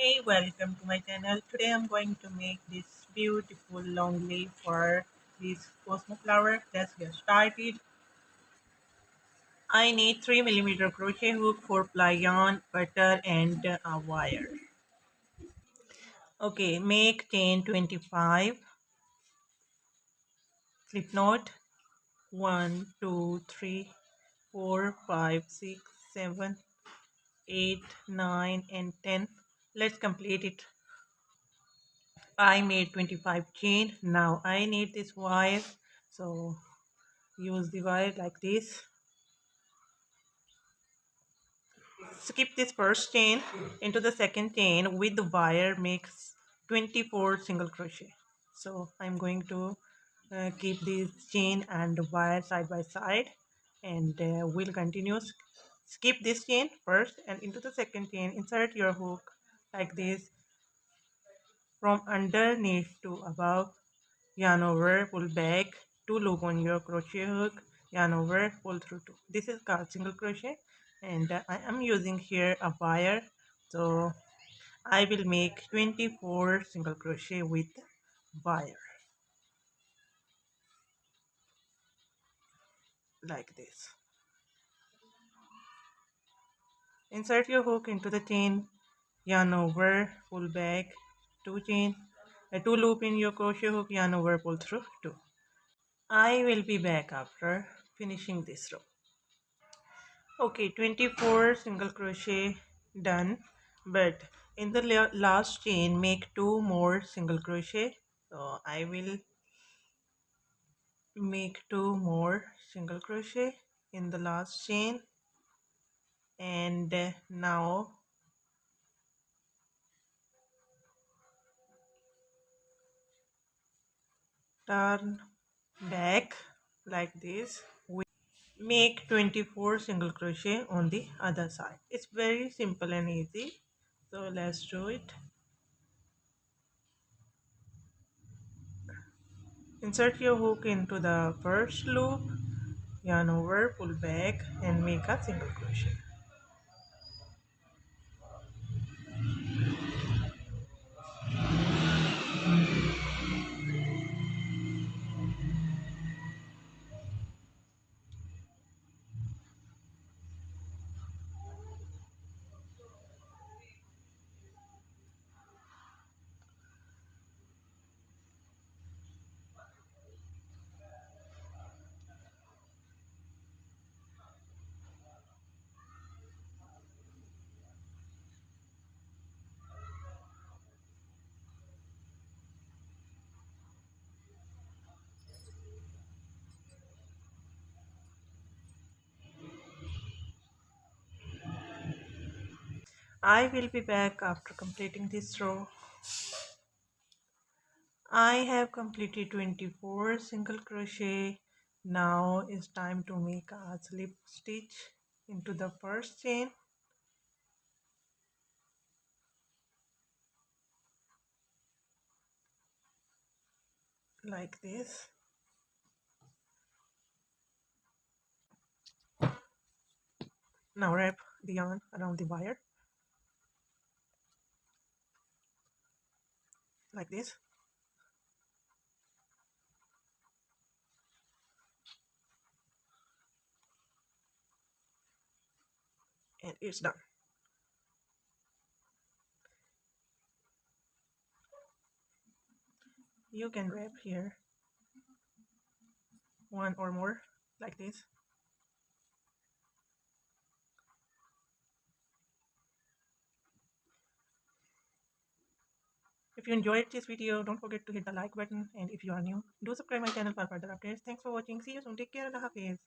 Hey, welcome to my channel. Today I'm going to make this beautiful long leaf for this cosmo flower. Let's get started. I need 3 mm crochet hook, 4 ply yarn, butter and a wire. Okay, make chain 25, slip knot 1, 2, 3, 4, 5, 6, 7, 8, 9 and 10. Let's complete it. I made 25 chain. Now I need this wire, so use the wire like this. Skip this first chain into the second chain with the wire makes 24 single crochet. So I'm going to keep this chain and the wire side by side, and we'll continue. Skip this chain first and into the second chain insert your hook like this from underneath to above. Yarn over, pull back, 2 loop on your crochet hook, yarn over, pull through 2. This is called single crochet, and I am using here a wire, so I will make 24 single crochet with wire like this. Insert your hook into the chain, yarn over, pull back, 2 chain, 2 loop in your crochet hook, yarn over, pull through 2. I will be back after finishing this row. Okay, 24 single crochet done, but in the last chain make 2 more single crochet. So I will make 2 more single crochet in the last chain, and now turn back like this. We make 24 single crochet on the other side. It's very simple and easy, so let's do it. Insert your hook into the first loop, yarn over, pull back and make a single crochet. I will be back after completing this row. I have completed 24 single crochet. Now it's time to make a slip stitch into the first chain like this. Now wrap the yarn around the wire like this. And it's done. You can wrap here one or more like this. If you enjoyed this video, don't forget to hit the like button, and if you are new, do subscribe my channel for further updates. Thanks for watching. See you soon. Take care. Allah Hafiz.